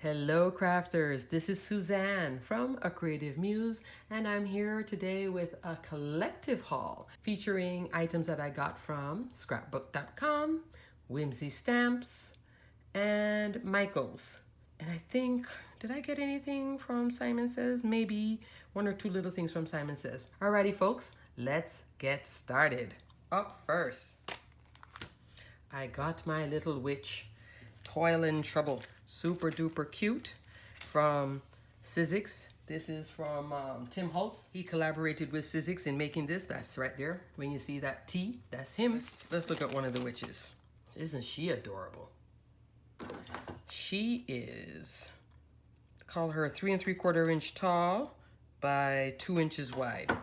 Hello crafters, this is Suzanne from A Creative Muse, and I'm here today with a collective haul featuring items that I got from scrapbook.com, Whimsy Stamps, and Michael's. And I think, did I get anything from Simon Says? Maybe one or two little things from Simon Says. Alrighty folks, let's get started. Up first, I got my little witch, Toil and Trouble. Super duper cute from Sizzix. This is from Tim Holtz. He collaborated with Sizzix in making this. That's right there. When you see that T, that's him. Let's look at one of the witches. Isn't she adorable? She is, call her 3 3/4 inch tall by 2 inches wide.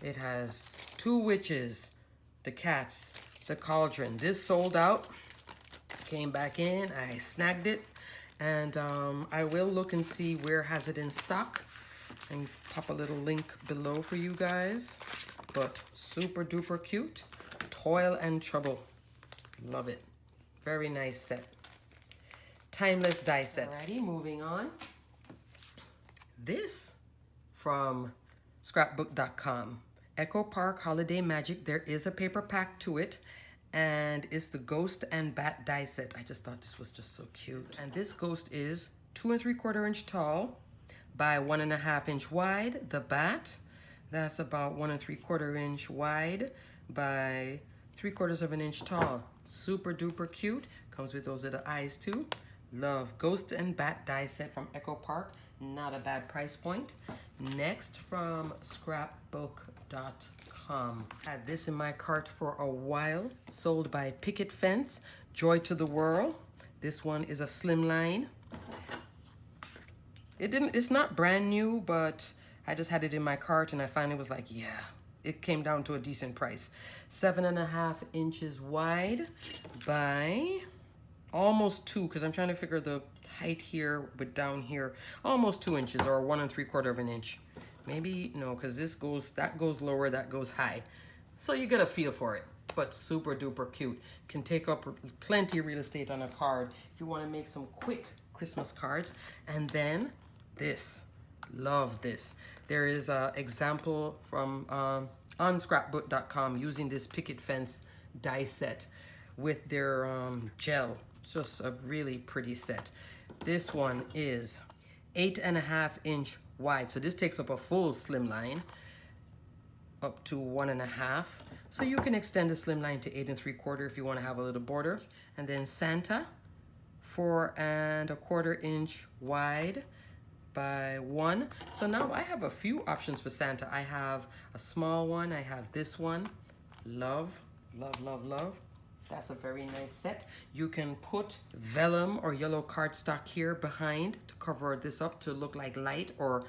It has two witches, the cats, the cauldron. This sold out. Came back in, I snagged it, and I will look and see where has it in stock and pop a little link below for you guys. But super duper cute. Toil and Trouble. Love it. Very nice set. Timeless die set. Alrighty, moving on. This from scrapbook.com. Echo Park Holiday Magic. There is a paper pack to it, and it's the Ghost and Bat die set. I just thought this was just so cute. And this ghost is 2 3/4 inch tall by 1.5 inch wide. The bat, that's about 1 3/4 inch wide by 3/4 inch tall. Super duper cute. Comes with those little eyes too. Love Ghost and Bat die set from Echo Park. Not a bad price point. Next from scrapbook.com. Had this in my cart for a while. Sold by Picket Fence. Joy to the World. This one is a slimline. It's not brand new, but I just had it in my cart and I finally was like, yeah, it came down to a decent price. 7.5 inches wide by almost 2, because I'm trying to figure the height here, but down here, almost 2 inches, or 1 3/4 inch. Maybe, no, because that goes lower, that goes high. So you get a feel for it, but super duper cute. Can take up plenty of real estate on a card if you want to make some quick Christmas cards. And then this, love this. There is an example from on scrapbook.com using this Picket Fence die set with their gel. It's just a really pretty set. This one is 8.5 inch wide. So this takes up a full slim line up to 1.5. So you can extend the slim line to 8 3/4 if you want to have a little border. And then Santa, 4 1/4 inch wide by 1. So now I have a few options for Santa. I have a small one. I have this one. Love, love, love, love. That's a very nice set. You can put vellum or yellow cardstock here behind to cover this up to look like light, or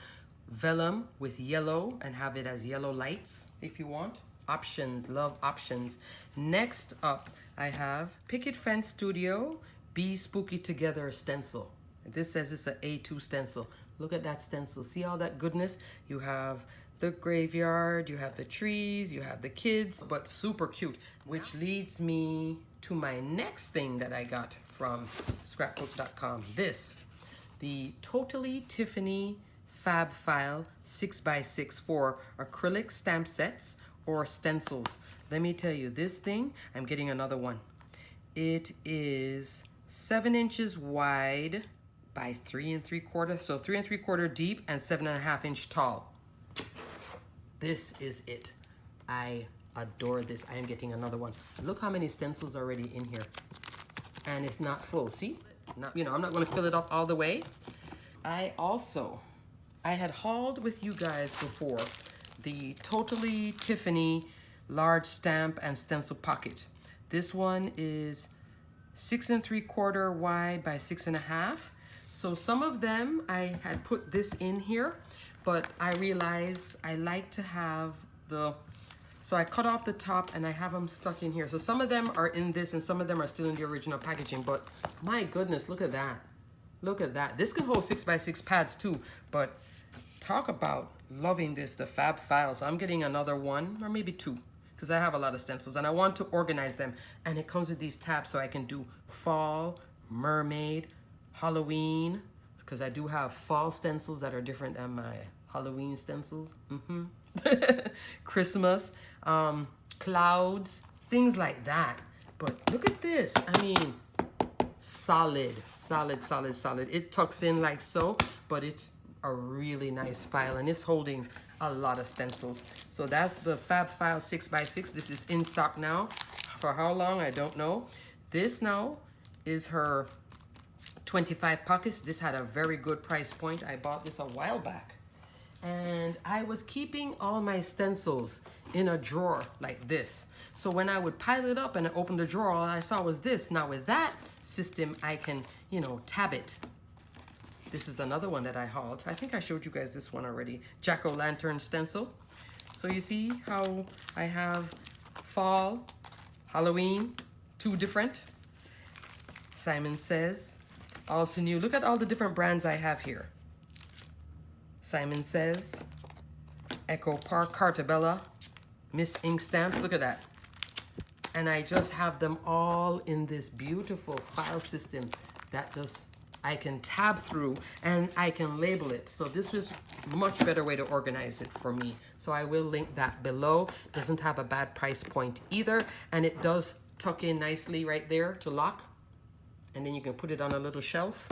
vellum with yellow and have it as yellow lights if you want. Options, love options. Next up, I have Picket Fence Studio Be Spooky Together stencil. This says it's an A2 stencil. Look at that stencil. See all that goodness? You have the graveyard, you have the trees, you have the kids, but super cute. Which leads me to my next thing that I got from scrapbook.com. This, the Totally Tiffany Fab File 6x6 for acrylic stamp sets or stencils. Let me tell you, this thing, I'm getting another one. It is 7 inches wide by 3 3/4, so 3 3/4 deep and 7.5 inch tall. This is it. I adore this. I am getting another one. Look how many stencils are already in here. And it's not full. See? Not, I'm not going to fill it up all the way. I had hauled with you guys before the Totally Tiffany large stamp and stencil pocket. This one is 6 3/4 wide by 6.5. So some of them I had put this in here, but I realized I like to have so I cut off the top and I have them stuck in here. So some of them are in this and some of them are still in the original packaging, but my goodness, look at that. Look at that. This can hold 6x6 pads too, but talk about loving this, the Fab File. So I'm getting another one or maybe 2 because I have a lot of stencils and I want to organize them. And it comes with these tabs so I can do fall, mermaid, Halloween, because I do have fall stencils that are different than my Halloween stencils. Christmas, clouds, things like that. But look at this. I mean, solid, solid, solid, solid. It tucks in like so, but it's a really nice file, and it's holding a lot of stencils. So that's the Fab File 6x6. This is in stock now. For how long, I don't know. This now is her 25 pockets. This had a very good price point. I bought this a while back. And I was keeping all my stencils in a drawer like this. So when I would pile it up and I opened the drawer, all I saw was this. Now with that system, I can, you know, tab it. This is another one that I hauled. I think I showed you guys this one already. Jack-o'-lantern stencil. So you see how I have fall, Halloween, two different. Simon Says, Altenew. Look at all the different brands I have here. Simon Says, Echo Park, Cartabella, Miss Ink Stamps. Look at that. And I just have them all in this beautiful file system that just I can tab through and I can label it. So this is a much better way to organize it for me. So I will link that below. Doesn't have a bad price point either. And it does tuck in nicely right there to lock. And then you can put it on a little shelf.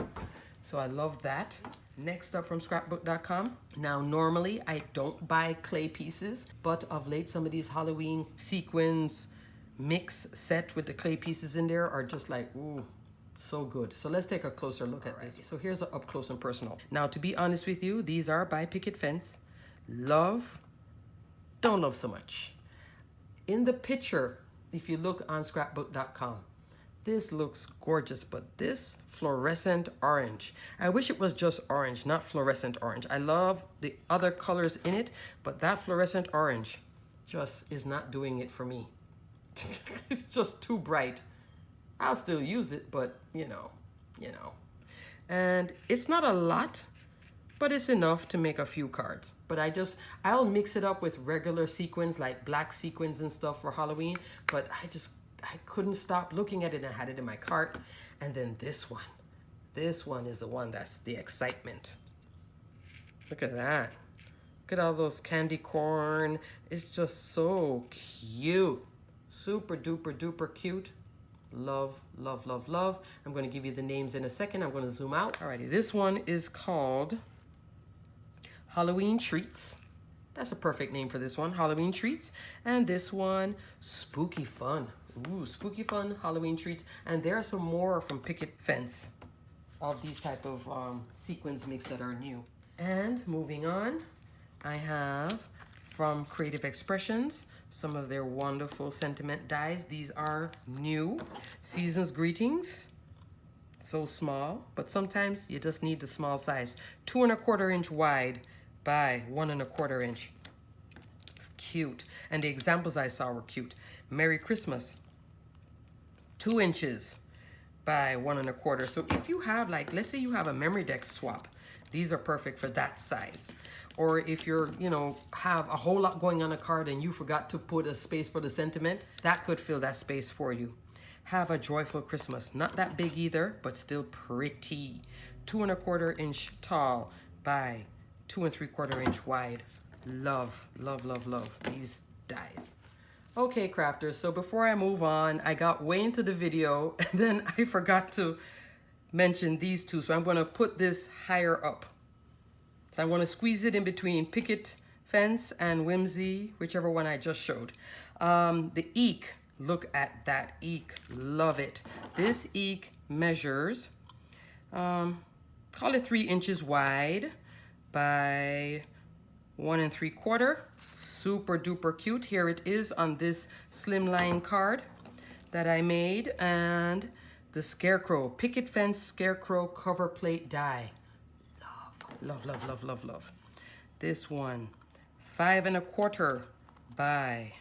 So I love that. Next up from scrapbook.com. Now, normally I don't buy clay pieces, but of late some of these Halloween sequins mix set with the clay pieces in there are just like, ooh, so good. So let's take a closer look at this. So here's an up close and personal. Now, to be honest with you, these are by Picket Fence. Love, don't love so much. In the picture, if you look on scrapbook.com, this looks gorgeous, but this fluorescent orange, I wish it was just orange, not fluorescent orange. I love the other colors in it, but that fluorescent orange just is not doing it for me. It's just too bright. I'll still use it, but you know. And it's not a lot, but it's enough to make a few cards. But I'll mix it up with regular sequins, like black sequins and stuff for Halloween, but I couldn't stop looking at it. I had it in my cart. And then this one is the one that's the excitement. Look at that. Look at all those candy corn. It's just so cute. Super duper duper cute. Love, love, love, love. I'm going to give you the names in a second. I'm going to zoom out. Alrighty, this one is called Halloween Treats. That's a perfect name for this one, Halloween Treats. And this one, Spooky Fun. Ooh, Spooky Fun Halloween Treats. And there are some more from Picket Fence of these type of sequins mix that are new. And moving on, I have from Creative Expressions some of their wonderful sentiment dies. These are new. Season's Greetings. So small, but sometimes you just need the small size. 2 1/4 inch wide by 1 1/4 inch. Cute. And the examples I saw were cute. Merry Christmas. 2 inches by 1 1/4. So if you have, like, let's say you have a memory deck swap, these are perfect for that size. Or if you're, have a whole lot going on a card and you forgot to put a space for the sentiment, that could fill that space for you. Have a Joyful Christmas. Not that big either, but still pretty. 2 1/4 inch tall by 2 3/4 inch wide. Love, love, love, love these dies. Okay, crafters, so before I move on, I got way into the video and then I forgot to mention these two. So I'm going to put this higher up. So I'm going to squeeze it in between Picket Fence and Whimsy, whichever one I just showed. The Eek, look at that Eek, love it. This Eek measures, call it 3 inches wide by 1 3/4. Super duper cute. Here it is on this slimline card that I made. And the Scarecrow, Picket Fence Scarecrow cover plate die. Love, love, love, love, love. This one, 5 1/4 by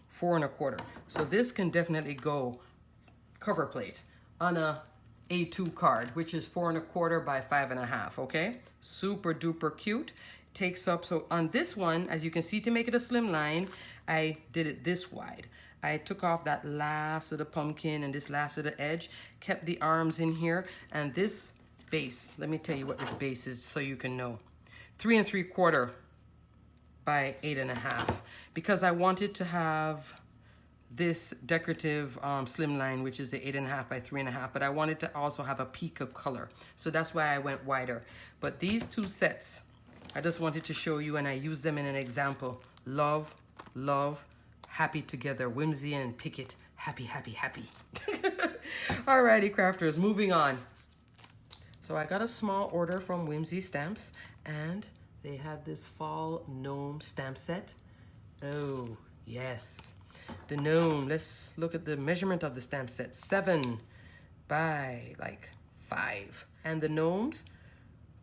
4 1/4. So this can definitely go cover plate on a A2 card, which is 4 1/4 by 5 1/2, okay? Super duper cute. Takes up, so on this one, as you can see, to make it a slim line, I did it this wide. I took off that last of the pumpkin and this last of the edge, kept the arms in here, and this base. Let me tell you what this base is so you can know. 3 3/4 by 8 1/2, because I wanted to have this decorative slimline, which is the 8 1/2 by 3 1/2, but I wanted to also have a peak of color. So that's why I went wider. But these two sets, I just wanted to show you, and I used them in an example. Love, love, happy together. Whimsy and Picket, happy, happy, happy. Alrighty, crafters, moving on. So I got a small order from Whimsy Stamps, and they had this fall gnome stamp set. Oh, yes. The gnome, let's look at the measurement of the stamp set. 7 by like 5. And the gnomes,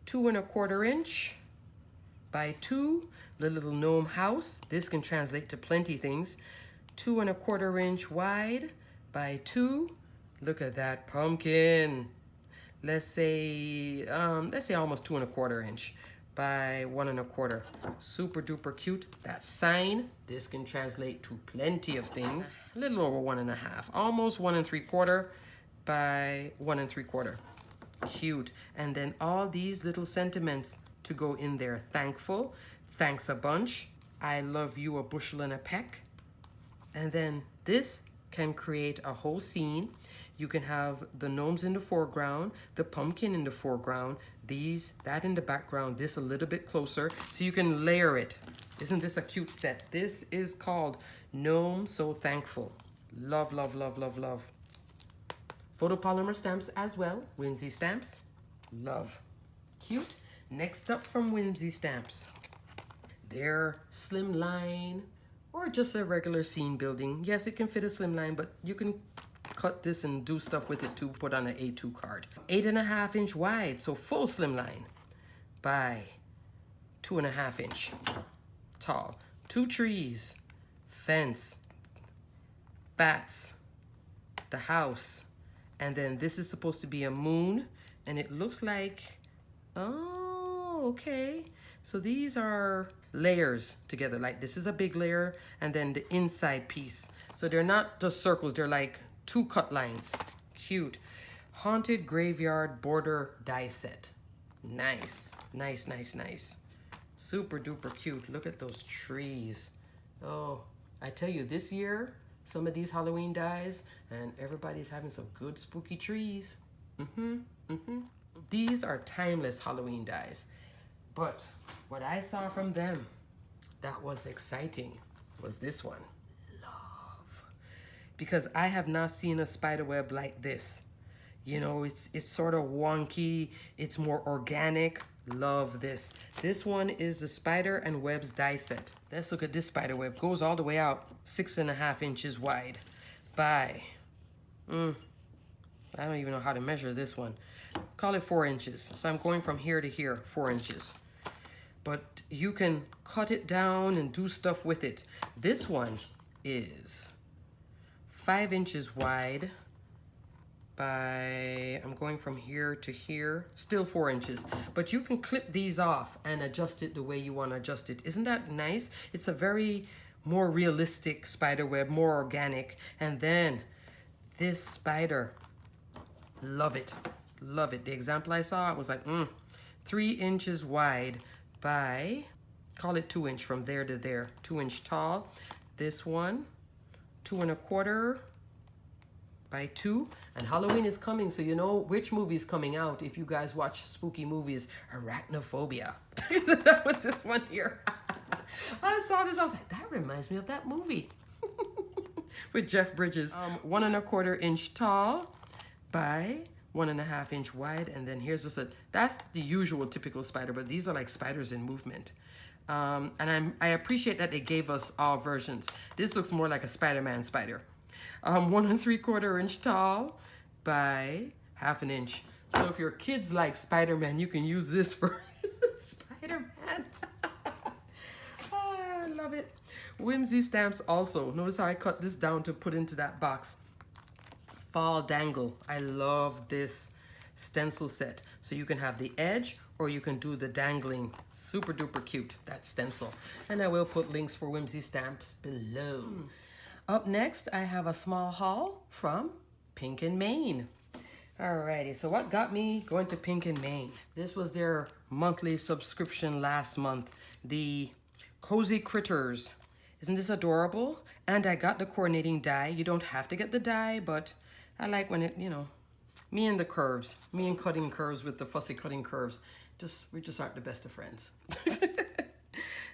2 1/4 inch by 2. The little gnome house, this can translate to plenty things. 2 1/4 inch wide by 2. Look at that pumpkin. Let's say almost 2 1/4 inch by 1 1/4. Super duper cute. That sign, this can translate to plenty of things. A little over 1 1/2, almost 1 3/4 by 1 3/4. Cute. And then all these little sentiments to go in there. Thankful, thanks a bunch, I love you a bushel and a peck. And then this can create a whole scene. You can have the gnomes in the foreground, the pumpkin in the foreground, that in the background, this a little bit closer, so you can layer it. Isn't this a cute set? This is called Gnome So Thankful. Love, love, love, love, love. Photopolymer stamps as well, Whimsy Stamps. Love. Cute. Next up from Whimsy Stamps, their slimline, or just a regular scene building. Yes, it can fit a slimline, but you can cut this and do stuff with it to put on an A2 card. 8 1/2 inch wide, so full slimline, by 2 1/2 inch tall. 2 trees, fence, bats, the house, and then this is supposed to be a moon, and it looks like, oh, okay. So these are layers together, like this is a big layer, and then the inside piece. So they're not just circles, they're like 2 cut lines. Cute. Haunted Graveyard Border Die Set. Nice, nice, nice, nice. Super duper cute. Look at those trees. Oh, I tell you, this year, some of these Halloween dies, and everybody's having some good spooky trees. These are timeless Halloween dies. But what I saw from them that was exciting was this one. Because I have not seen a spider web like this. You know, it's sort of wonky, it's more organic. Love this. This one is the Spider and Webs die set. Let's look at this spider web. Goes all the way out, 6 1/2 inches wide by, I don't even know how to measure this one. Call it 4 inches. So I'm going from here to here, 4 inches. But you can cut it down and do stuff with it. This one is 5 inches wide by, I'm going from here to here, still 4 inches. But you can clip these off and adjust it the way you want to adjust it. Isn't that nice? It's a very more realistic spider web, more organic. And then this spider, love it, love it. The example I saw, it was like 3 inches wide by, call it 2 inch from there to there, 2 inch tall. This one, 2 1/4 by 2. And Halloween is coming, so you know which movie is coming out if you guys watch spooky movies. Arachnophobia. That was this one here. I saw this, I was like, that reminds me of that movie. With Jeff Bridges. 1 1/4 inch tall by 1 1/2 inch wide. And then here's just that's the usual typical spider, but these are like spiders in movement. And I appreciate that they gave us all versions. This looks more like a Spider-Man spider. 1 3/4 inch tall by 1/2 inch. So if your kids like Spider-Man, you can use this for Spider-Man. Oh, I love it. Whimsy Stamps also. Notice how I cut this down to put into that box. Fall Dangle. I love this stencil set. So you can have the edge, or you can do the dangling. Super duper cute, that stencil. And I will put links for Whimsy Stamps below. Up next, I have a small haul from Pink and Maine. Alrighty, so what got me going to Pink and Maine? This was their monthly subscription last month. The Cozy Critters. Isn't this adorable? And I got the coordinating die. You don't have to get the die, but I like when it, you know, me and the curves. Me and cutting curves with the fussy cutting curves. We just aren't the best of friends.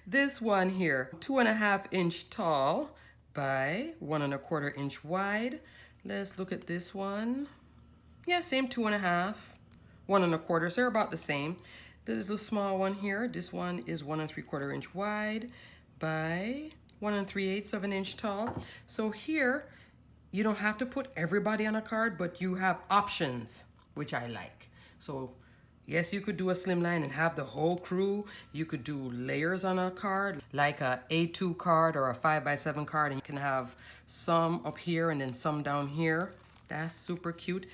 This one here, 2.5 inch tall by 1.25 inch wide. Let's look at this one. Yeah, same 2.5, 1.25, so they're about the same. The little small one here, this one is 1.75 inch wide by 1 3/8 of an inch tall. So here, you don't have to put everybody on a card, but you have options, which I like. So yes, you could do a slimline and have the whole crew. You could do layers on a card, like a A2 card or a 5x7 card, and you can have some up here and then some down here. That's super cute.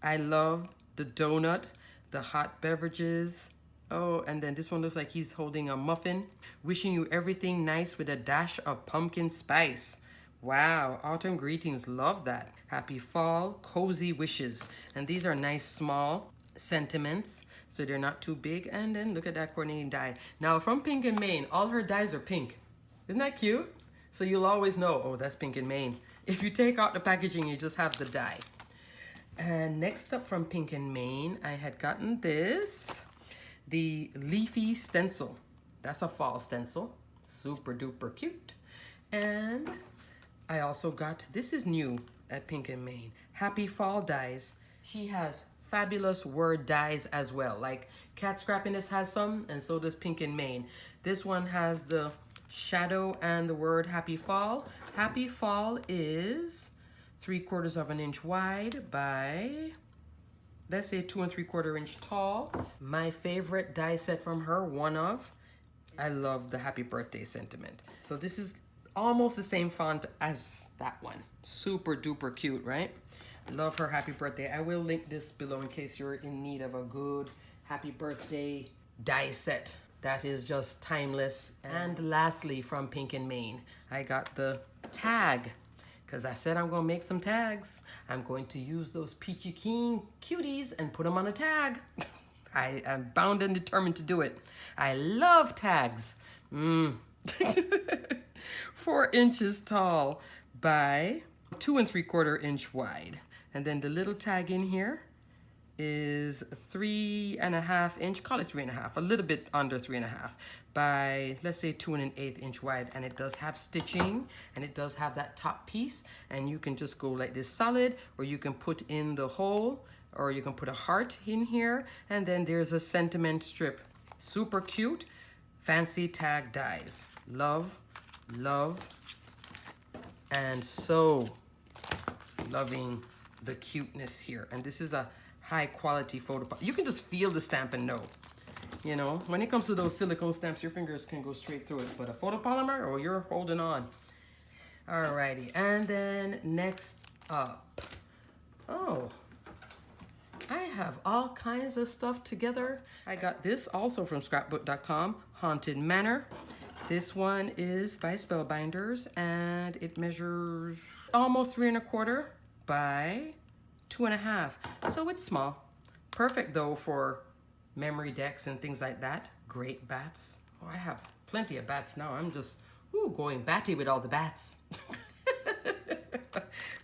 I love the donut, the hot beverages. Oh, and then this one looks like he's holding a muffin. Wishing you everything nice with a dash of pumpkin spice. Wow, autumn greetings, love that. Happy fall, cozy wishes. And these are nice small sentiments, so they're not too big. And then look at that coordinating die. Now from Pink and Maine, all her dies are pink. Isn't that cute? So you'll always know, oh, that's Pink and Maine. If you take out the packaging, you just have the die. And next up from Pink and Maine, I had gotten this, the Leafy Stencil. That's a fall stencil, super duper cute. And I also got, this is new at Pink and Maine, Happy Fall dies. She has fabulous word dies as well. Like Cat Scrappiness has some, and so does Pink and Maine. This one has the shadow and the word Happy Fall. Happy Fall is 3/4 inch wide by, let's say 2 3/4 inch tall. My favorite die set from her, one of. I love the happy birthday sentiment. So this is almost the same font as that one. Super duper cute, right? Love her happy birthday. I will link this below in case you're in need of a good happy birthday die set that is just timeless. And lastly, from Pink and Maine, I got the tag, because I said I'm gonna make some tags. I'm going to use those Peachy Keen cuties and put them on a tag. I am bound and determined to do it. I love tags. 4 inches tall by 2 3/4 inch wide. And then the little tag in here is 3.5 inch, call it 3.5, a little bit under 3.5 by, let's say 2 1/8 inch wide. And it does have stitching, and it does have that top piece, and you can just go like this solid, or you can put in the hole, or you can put a heart in here, and then there's a sentiment strip. Super cute, fancy tag dies. Love, love, and so loving the cuteness here. And this is a high quality photo. You can just feel the stamp and know. You know, when it comes to those silicone stamps, your fingers can go straight through it. But a photopolymer, oh, you're holding on. Alrighty, and then next up. Oh, I have all kinds of stuff together. I got this also from scrapbook.com, Haunted Manor. This one is by Spellbinders, and it measures almost 3 1/4 by 2.5. So it's small. Perfect though for memory decks and things like that. Great bats. Oh, I have plenty of bats now. I'm just going batty with all the bats.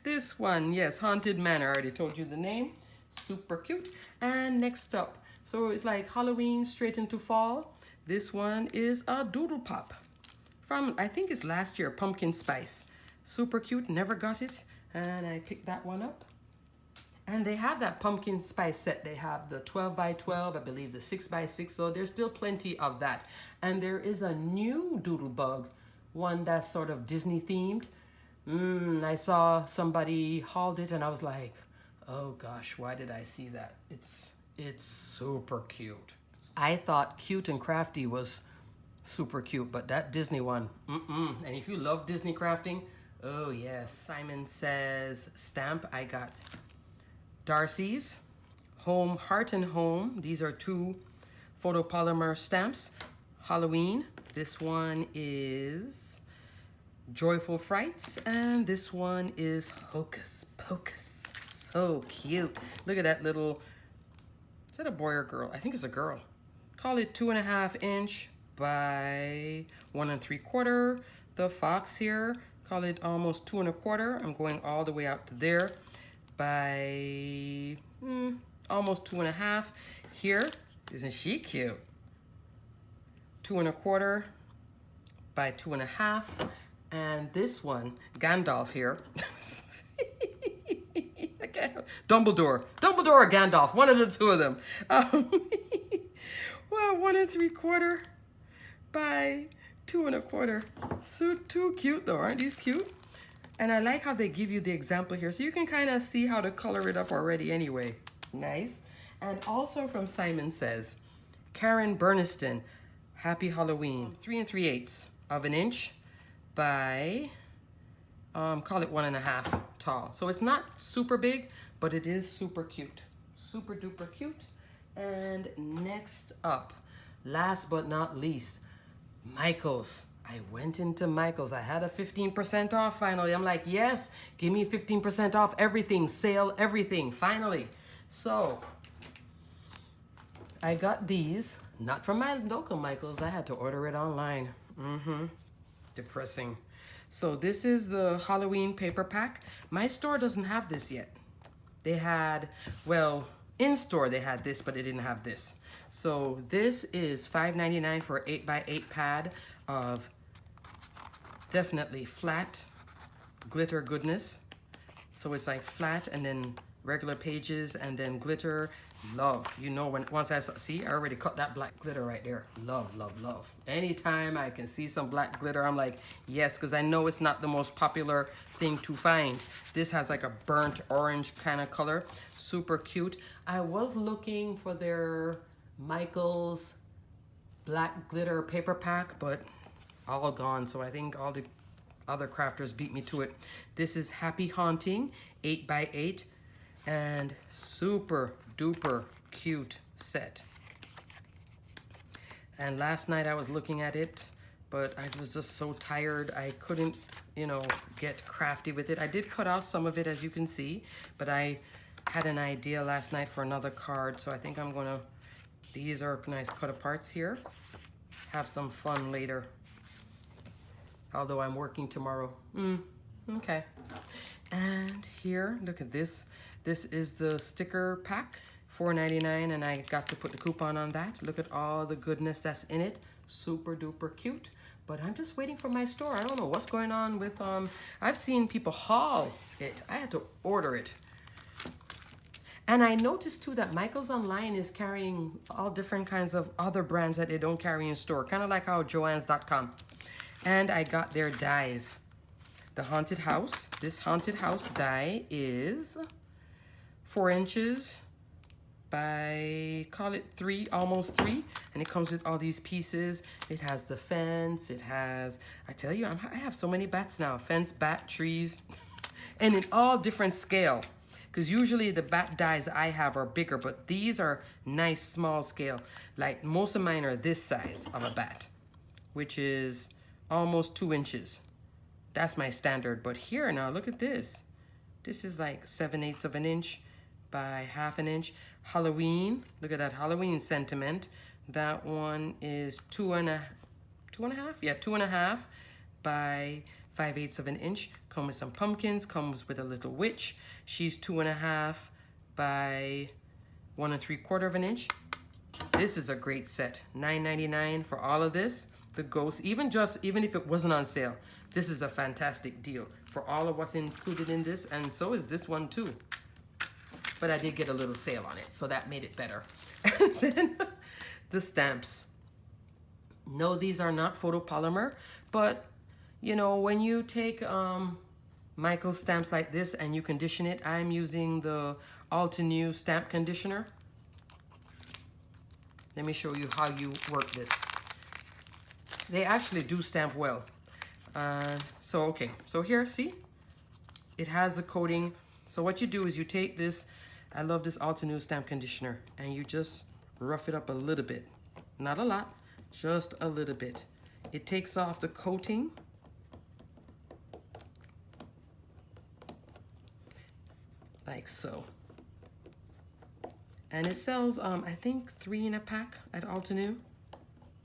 This one, yes, Haunted Manor. I already told you the name. Super cute. And next up, so it's like Halloween straight into fall. This one is a Doodle Pop from, I think it's last year, Pumpkin Spice. Super cute, never got it. And I picked that one up. And they have that Pumpkin Spice set. They have the 12 by 12, I believe the 6 by 6. So there's still plenty of that. And there is a new Doodlebug, one that's sort of Disney themed. I saw somebody hauled it and I was like, oh gosh, why did I see that? It's super cute. I thought Cute and Crafty was super cute, but that Disney one, And if you love Disney crafting, oh yes. Simon Says stamp, I got Darcy's Home, Heart and Home. These are 2 photopolymer stamps. Halloween. This one is Joyful Frights, and this one is Hocus Pocus. So cute. Look at that little, is that a boy or girl? I think it's a girl. Call it 2.5 inch by 1 3/4. The fox here, call it almost 2 1/4. I'm going all the way out to there by almost 2.5. Here, isn't she cute? 2 1/4 by 2.5. And this one, Gandalf here. Dumbledore or Gandalf, one of the two of them. Well, 1 3/4 by 2 1/4. So too cute though, aren't these cute? And I like how they give you the example here, so you can kind of see how to color it up already anyway. Nice. And also from Simon Says, Karen Burniston, Happy Halloween. 3 3/8 of an inch by, call it 1.5 tall. So it's not super big, but it is super cute. Super duper cute. And next up, last but not least, Michael's. I went into Michael's. I had a 15% off finally. I'm like, yes, give me 15% off everything, sale everything, finally. So I got these, not from my local Michael's. I had to order it online. Depressing. So this is the Halloween paper pack. My store doesn't have this yet. They had, well, in store they had this, but they didn't have this. So this is $5.99 for 8x8 pad of definitely flat glitter goodness. So it's like flat and then regular pages and then glitter. Love, you know, when once I see, I already cut that black glitter right there. Love, love, love. Anytime I can see some black glitter, I'm like, yes, because I know it's not the most popular thing to find. This has like a burnt orange kind of color. Super cute. I was looking for their Michael's black glitter paper pack, but all gone. So I think all the other crafters beat me to it. This is Happy Haunting, 8x8, and super duper cute set. And last night I was looking at it, but I was just so tired. I couldn't, you know, get crafty with it. I did cut off some of it, as you can see, but I had an idea last night for another card, so I think I'm gonna, these are nice cut aparts here. Have some fun later. Although I'm working tomorrow. Okay. And here, look at this. This is the sticker pack, $4.99, and I got to put the coupon on that. Look at all the goodness that's in it. Super duper cute. But I'm just waiting for my store. I don't know what's going on with, I've seen people haul it. I had to order it. And I noticed too that Michael's online is carrying all different kinds of other brands that they don't carry in store. Kind of like how Joann's.com. And I got their dies. The Haunted House. This Haunted House die is 4 inches by, call it 3, almost 3. And it comes with all these pieces. It has the fence. It has, I tell you, I have so many bats now. Fence, bat, trees. And in all different scale. Because usually the bat dies I have are bigger, but these are nice small scale. Like most of mine are this size of a bat, which is almost 2 inches. That's my standard. But here now, look at this. This is like 7/8 of an inch by 1/2 inch. Halloween, look at that Halloween sentiment. That one is 2.5? Yeah, 2.5 by 5/8 of an inch. Come with some pumpkins, comes with a little witch. She's 2.5 by 1 3/4 of an inch. This is a great set. $9.99 for all of this. The ghost, even if it wasn't on sale, this is a fantastic deal for all of what's included in this, and so is this one too. But I did get a little sale on it, so that made it better. And then the stamps. No, these are not photopolymer, but you know, when you take Michael's stamps like this and you condition it, I'm using the Altenew stamp conditioner. Let me show you how you work this. They actually do stamp well. Okay, so here, see? It has a coating. So what you do is you take this, I love this Altenew stamp conditioner, and you just rough it up a little bit. Not a lot, just a little bit. It takes off the coating. like so. And it sells, I think 3 in a pack at Altenew.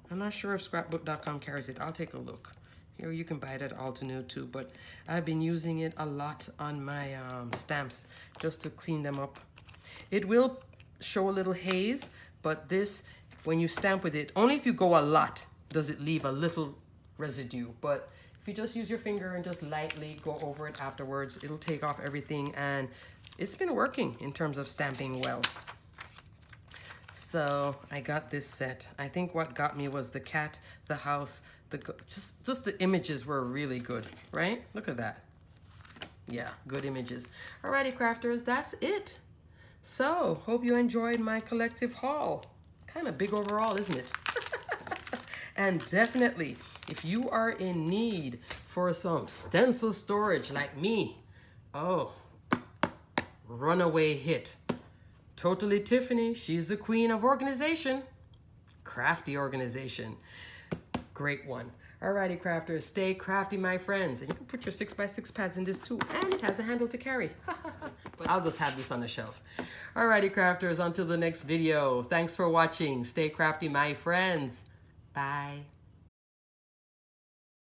I'm not sure if scrapbook.com carries it. I'll take a look. Here you can buy it at Altenew too, but I've been using it a lot on my stamps just to clean them up. It will show a little haze, but this, when you stamp with it, only if you go a lot does it leave a little residue. But if you just use your finger and just lightly go over it afterwards, it'll take off everything, and it's been working in terms of stamping well. So I got this set. I think what got me was the cat, the house, just the images were really good, right? Look at that. Yeah, good images. Alrighty, crafters, that's it. So, hope you enjoyed my collective haul. Kind of big overall, isn't it? And definitely, if you are in need for some stencil storage like me, oh, runaway hit. Totally Tiffany, she's the queen of organization. Crafty organization. Great one. Alrighty, crafters, stay crafty, my friends. And you can put your 6x6 pads in this too, and it has a handle to carry. But I'll just have this on the shelf. Alrighty, crafters, until the next video. Thanks for watching. Stay crafty, my friends. Bye.